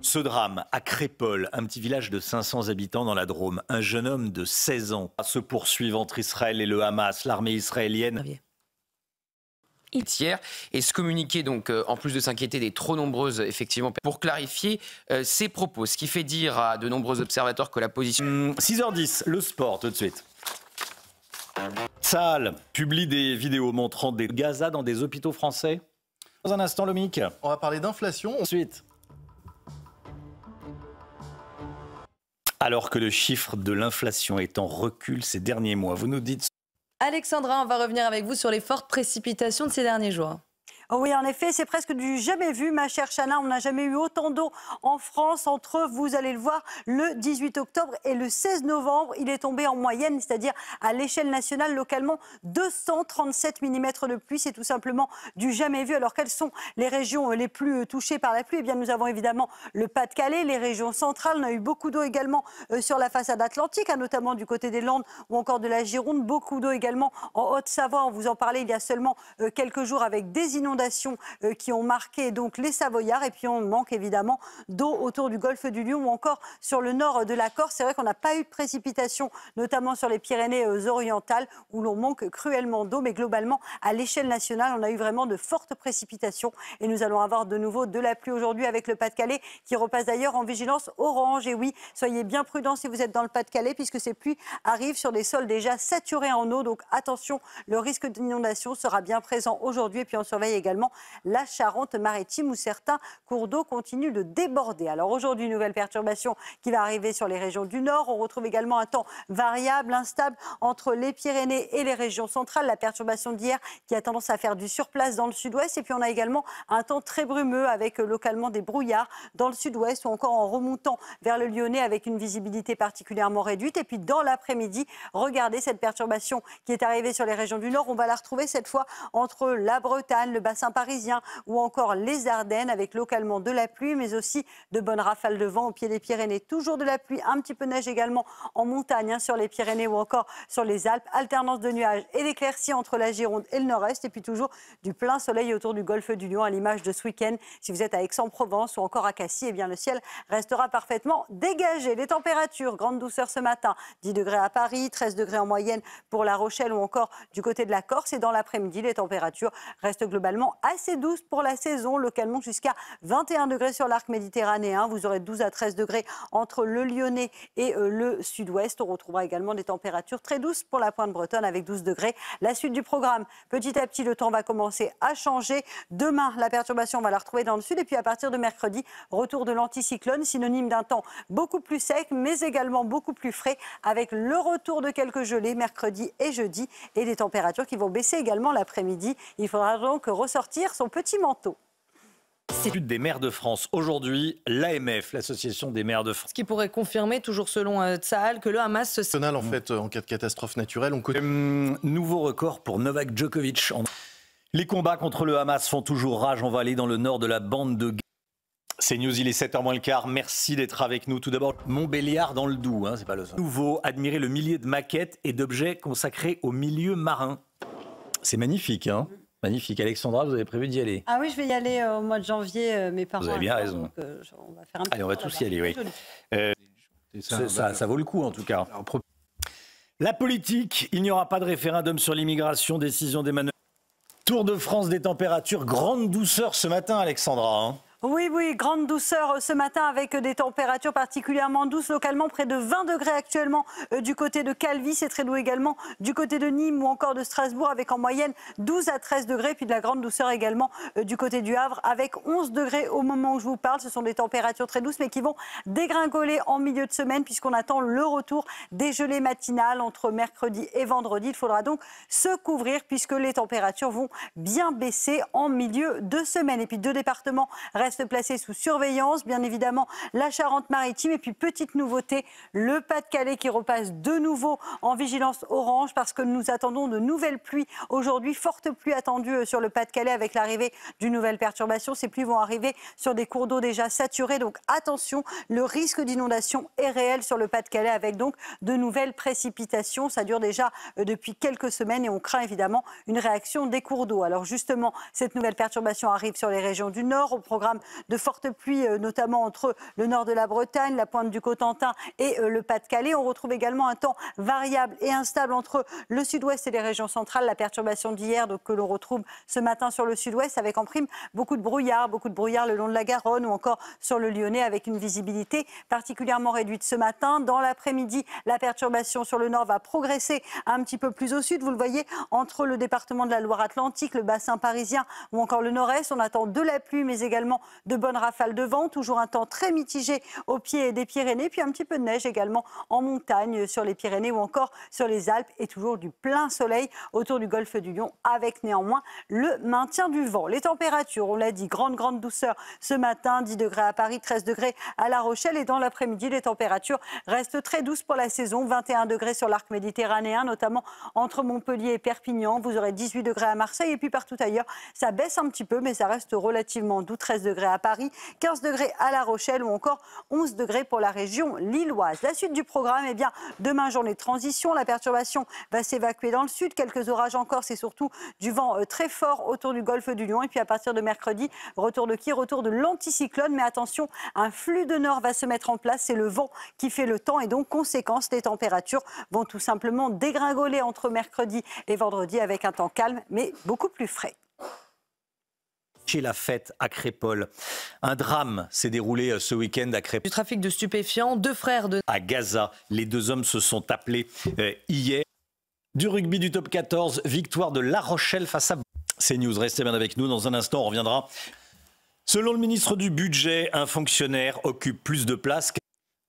Ce drame à Crépol, un petit village de 500 habitants dans la Drôme. Un jeune homme de 16 ans se poursuit entre Israël et le Hamas. L'armée israélienne... Hier et se communiquer donc en plus de s'inquiéter des trop nombreuses effectivement pour clarifier ses propos, ce qui fait dire à de nombreux observateurs que la position 6h10, le sport tout de suite. Tsahal publie des vidéos montrant des Gaza dans des hôpitaux français. Dans un instant, Lomique. On va parler d'inflation. Ensuite. Alors que le chiffre de l'inflation est en recul ces derniers mois, vous nous dites... Alexandra, on va revenir avec vous sur les fortes précipitations de ces derniers jours. Oh oui, en effet, c'est presque du jamais vu, ma chère Chana. On n'a jamais eu autant d'eau en France entre, vous allez le voir, le 18 octobre et le 16 novembre. Il est tombé en moyenne, c'est-à-dire à l'échelle nationale, localement, 237 mm de pluie. C'est tout simplement du jamais vu. Alors, quelles sont les régions les plus touchées par la pluie? Eh bien, nous avons évidemment le Pas-de-Calais, les régions centrales. On a eu beaucoup d'eau également sur la façade atlantique, notamment du côté des Landes ou encore de la Gironde. Beaucoup d'eau également en Haute-Savoie. On vous en parlait il y a seulement quelques jours avec des inondations qui ont marqué donc les Savoyards. Et puis on manque évidemment d'eau autour du golfe du Lion ou encore sur le nord de la Corse. C'est vrai qu'on n'a pas eu de précipitations, notamment sur les Pyrénées-Orientales où l'on manque cruellement d'eau. Mais globalement, à l'échelle nationale, on a eu vraiment de fortes précipitations. Et nous allons avoir de nouveau de la pluie aujourd'hui avec le Pas-de-Calais qui repasse d'ailleurs en vigilance orange. Et oui, soyez bien prudents si vous êtes dans le Pas-de-Calais puisque ces pluies arrivent sur des sols déjà saturés en eau. Donc attention, le risque d'inondation sera bien présent aujourd'hui. Et puis on surveille également la Charente-Maritime où certains cours d'eau continuent de déborder. Alors aujourd'hui, nouvelle perturbation qui va arriver sur les régions du Nord. On retrouve également un temps variable, instable entre les Pyrénées et les régions centrales. La perturbation d'hier qui a tendance à faire du surplace dans le sud-ouest. Et puis on a également un temps très brumeux avec localement des brouillards dans le sud-ouest ou encore en remontant vers le Lyonnais avec une visibilité particulièrement réduite. Et puis dans l'après-midi, regardez cette perturbation qui est arrivée sur les régions du Nord. On va la retrouver cette fois entre la Bretagne, le bassin parisien ou encore les Ardennes avec localement de la pluie mais aussi de bonnes rafales de vent au pied des Pyrénées. Toujours de la pluie, un petit peu de neige également en montagne sur les Pyrénées ou encore sur les Alpes. Alternance de nuages et d'éclaircies entre la Gironde et le Nord-Est et puis toujours du plein soleil autour du golfe du Lion à l'image de ce week-end. Si vous êtes à Aix-en-Provence ou encore à Cassis, eh bien le ciel restera parfaitement dégagé. Les températures, grande douceur ce matin, 10 degrés à Paris, 13 degrés en moyenne pour La Rochelle ou encore du côté de la Corse. Et dans l'après-midi, les températures restent globalement assez douces pour la saison, localement jusqu'à 21 degrés sur l'arc méditerranéen. Vous aurez 12 à 13 degrés entre le Lyonnais et le sud-ouest. On retrouvera également des températures très douces pour la pointe bretonne avec 12 degrés. La suite du programme, petit à petit, le temps va commencer à changer. Demain, la perturbation, on va la retrouver dans le sud. Et puis à partir de mercredi, retour de l'anticyclone, synonyme d'un temps beaucoup plus sec, mais également beaucoup plus frais, avec le retour de quelques gelées mercredi et jeudi et des températures qui vont baisser également l'après-midi. Il faudra donc ressortir son petit manteau. C'est des maires de France. Aujourd'hui, l'AMF, l'Association des maires de France. Ce qui pourrait confirmer, toujours selon Tsahal, que le Hamas se... En fait, en cas de catastrophe naturelle, on connaît... Nouveau record pour Novak Djokovic. Les combats contre le Hamas font toujours rage. On va aller dans le nord de la bande de Gaza. C'est News, il est 7h moins le quart. Merci d'être avec nous. Tout d'abord, Montbéliard dans le Doubs, c'est pas le son. Nouveau, admirer le millier de maquettes et d'objets consacrés au milieu marin. C'est magnifique, Magnifique. Alexandra, vous avez prévu d'y aller? Ah oui, je vais y aller au mois de janvier. Mes parents. Vous avez bien raison. Donc, on va faire un Allez, on va tous y aller, oui. Ça vaut le coup, en tout cas. La politique, il n'y aura pas de référendum sur l'immigration, décision d'Emmanuel. Tour de France des températures, grande douceur ce matin, Alexandra. Oui, grande douceur ce matin avec des températures particulièrement douces localement, près de 20 degrés actuellement du côté de Calvi, c'est très doux également du côté de Nîmes ou encore de Strasbourg avec en moyenne 12 à 13 degrés, puis de la grande douceur également du côté du Havre avec 11 degrés au moment où je vous parle. Ce sont des températures très douces mais qui vont dégringoler en milieu de semaine puisqu'on attend le retour des gelées matinales entre mercredi et vendredi. Il faudra donc se couvrir puisque les températures vont bien baisser en milieu de semaine. Et puis deux départements restent placés sous surveillance, bien évidemment la Charente-Maritime et puis petite nouveauté, le Pas-de-Calais qui repasse de nouveau en vigilance orange parce que nous attendons de nouvelles pluies aujourd'hui, fortes pluies attendues sur le Pas-de-Calais avec l'arrivée d'une nouvelle perturbation. Ces pluies vont arriver sur des cours d'eau déjà saturés, donc attention, le risque d'inondation est réel sur le Pas-de-Calais avec donc de nouvelles précipitations. Ça dure déjà depuis quelques semaines et on craint évidemment une réaction des cours d'eau. Alors justement, cette nouvelle perturbation arrive sur les régions du Nord. Au programme programme de fortes pluies, notamment entre le nord de la Bretagne, la pointe du Cotentin et le Pas-de-Calais. On retrouve également un temps variable et instable entre le sud-ouest et les régions centrales. La perturbation d'hier que l'on retrouve ce matin sur le sud-ouest avec en prime beaucoup de brouillard le long de la Garonne ou encore sur le Lyonnais avec une visibilité particulièrement réduite ce matin. Dans l'après-midi, la perturbation sur le nord va progresser un petit peu plus au sud. Vous le voyez, entre le département de la Loire-Atlantique, le bassin parisien ou encore le nord-est, on attend de la pluie mais également de bonnes rafales de vent. Toujours un temps très mitigé au pied des Pyrénées, puis un petit peu de neige également en montagne sur les Pyrénées ou encore sur les Alpes et toujours du plein soleil autour du golfe du Lion avec néanmoins le maintien du vent. Les températures, on l'a dit, grande douceur ce matin, 10 degrés à Paris, 13 degrés à La Rochelle et dans l'après-midi, les températures restent très douces pour la saison, 21 degrés sur l'arc méditerranéen, notamment entre Montpellier et Perpignan. Vous aurez 18 degrés à Marseille et puis partout ailleurs, ça baisse un petit peu mais ça reste relativement doux, 13 degrés à Paris, 15 degrés à La Rochelle ou encore 11 degrés pour la région lilloise. La suite du programme, eh bien, demain journée de transition, la perturbation va s'évacuer dans le sud, quelques orages en Corse et surtout du vent très fort autour du golfe du Lion et puis à partir de mercredi, retour de l'anticyclone, mais attention, un flux de nord va se mettre en place, c'est le vent qui fait le temps et donc conséquence, les températures vont tout simplement dégringoler entre mercredi et vendredi avec un temps calme mais beaucoup plus frais. Chez la fête à Crépol. Un drame s'est déroulé ce week-end à Crépol. Du trafic de stupéfiants, deux frères à Gaza. Les deux hommes se sont appelés hier. Du rugby du top 14, victoire de La Rochelle face à CNews. Restez bien avec nous, dans un instant on reviendra. Selon le ministre du Budget, un fonctionnaire occupe plus de place.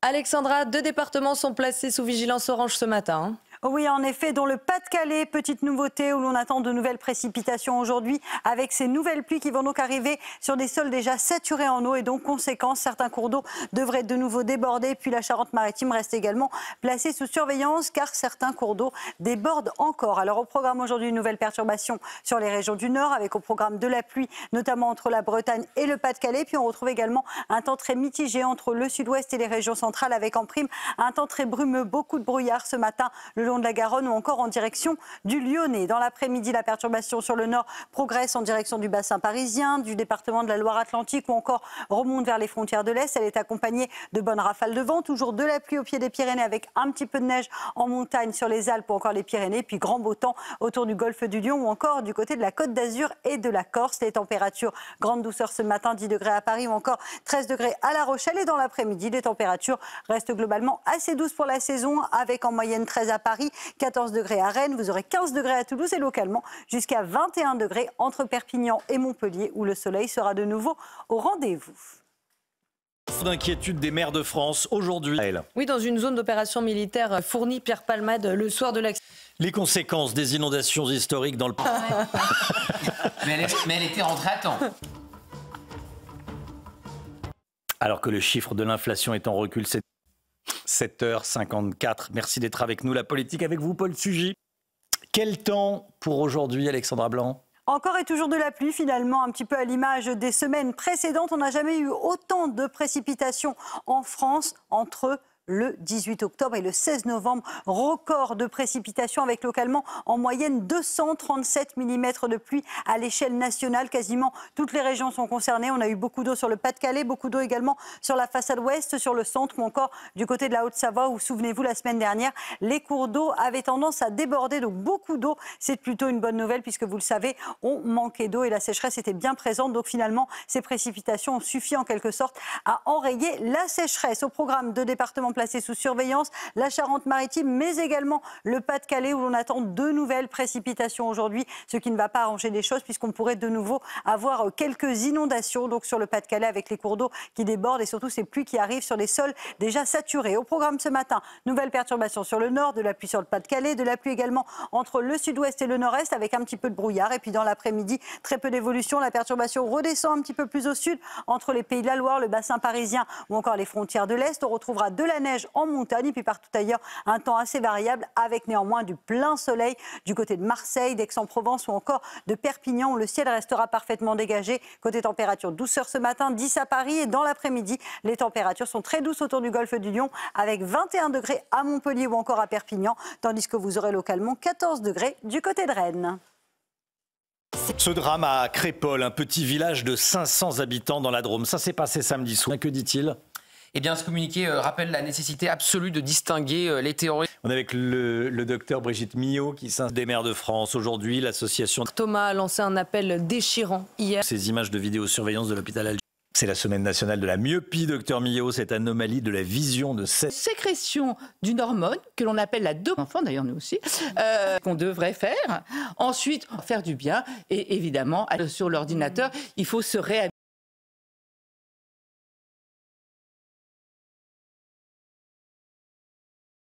Alexandra, 2 départements sont placés sous vigilance orange ce matin. Oui, en effet, dans le Pas-de-Calais, petite nouveauté où l'on attend de nouvelles précipitations aujourd'hui avec ces nouvelles pluies qui vont donc arriver sur des sols déjà saturés en eau et donc conséquence, certains cours d'eau devraient de nouveau déborder. Puis la Charente-Maritime reste également placée sous surveillance car certains cours d'eau débordent encore. Alors au programme aujourd'hui, une nouvelle perturbation sur les régions du Nord avec au programme de la pluie, notamment entre la Bretagne et le Pas-de-Calais. Puis on retrouve également un temps très mitigé entre le sud-ouest et les régions centrales avec en prime un temps très brumeux, beaucoup de brouillard ce matin le long de la Garonne ou encore en direction du Lyonnais. Dans l'après-midi, la perturbation sur le nord progresse en direction du bassin parisien, du département de la Loire-Atlantique ou encore remonte vers les frontières de l'Est. Elle est accompagnée de bonnes rafales de vent, toujours de la pluie au pied des Pyrénées avec un petit peu de neige en montagne sur les Alpes ou encore les Pyrénées, puis grand beau temps autour du golfe du Lion ou encore du côté de la Côte d'Azur et de la Corse. Les températures, grande douceur ce matin, 10 degrés à Paris ou encore 13 degrés à La Rochelle. Et dans l'après-midi, les températures restent globalement assez douces pour la saison avec en moyenne 13 à Paris, 14 degrés à Rennes, vous aurez 15 degrés à Toulouse et localement jusqu'à 21 degrés entre Perpignan et Montpellier où le soleil sera de nouveau au rendez-vous. D'inquiétude des maires de France aujourd'hui. Oui, dans une zone d'opération militaire fournie, Pierre Palmade, le soir de l'accident. Les conséquences des inondations historiques dans le... mais elle était rentrée à temps. Alors que le chiffre de l'inflation est en recul, c'est 7h54. Merci d'être avec nous. La politique avec vous, Paul Sugy. Quel temps pour aujourd'hui, Alexandra Blanc ? Encore et toujours de la pluie finalement, un petit peu à l'image des semaines précédentes. On n'a jamais eu autant de précipitations en France entre le 18 octobre et le 16 novembre. Record de précipitations avec localement en moyenne 237 mm de pluie à l'échelle nationale. Quasiment toutes les régions sont concernées. On a eu beaucoup d'eau sur le Pas-de-Calais, beaucoup d'eau également sur la façade ouest, sur le centre ou encore du côté de la Haute-Savoie où, souvenez-vous, la semaine dernière, les cours d'eau avaient tendance à déborder. Donc beaucoup d'eau, c'est plutôt une bonne nouvelle puisque vous le savez, on manquait d'eau et la sécheresse était bien présente. Donc finalement, ces précipitations ont suffi en quelque sorte à enrayer la sécheresse. Au programme de départements placés sous surveillance, la Charente-Maritime, mais également le Pas-de-Calais où l'on attend de nouvelles précipitations aujourd'hui, ce qui ne va pas arranger les choses puisqu'on pourrait de nouveau avoir quelques inondations donc sur le Pas-de-Calais avec les cours d'eau qui débordent et surtout ces pluies qui arrivent sur des sols déjà saturés. Au programme ce matin, nouvelles perturbations sur le nord, de la pluie sur le Pas-de-Calais, de la pluie également entre le sud-ouest et le nord-est avec un petit peu de brouillard et puis dans l'après-midi, très peu d'évolution. La perturbation redescend un petit peu plus au sud entre les Pays de la Loire, le bassin parisien ou encore les frontières de l'Est. On retrouvera de la neige en montagne et puis partout ailleurs un temps assez variable avec néanmoins du plein soleil du côté de Marseille, d'Aix-en-Provence ou encore de Perpignan où le ciel restera parfaitement dégagé. Côté température, douceur ce matin, 10 à Paris et dans l'après-midi, les températures sont très douces autour du golfe du Lion avec 21 degrés à Montpellier ou encore à Perpignan, tandis que vous aurez localement 14 degrés du côté de Rennes. Ce drame à Crépol, un petit village de 500 habitants dans la Drôme. Ça s'est passé samedi soir. Que dit-il ? Eh bien, ce communiqué rappelle la nécessité absolue de distinguer les terroristes. On est avec le docteur Brigitte Millot, qui s'installe des maires de France. Aujourd'hui, l'association Thomas a lancé un appel déchirant hier. Ces images de vidéosurveillance de l'hôpital Alger. C'est la semaine nationale de la myopie, docteur Millot, cette anomalie de la vision de cette sécrétion d'une hormone que l'on appelle la dopamine, enfant d'ailleurs nous aussi, qu'on devrait faire. Ensuite, faire du bien et évidemment, sur l'ordinateur, il faut se réhabituer.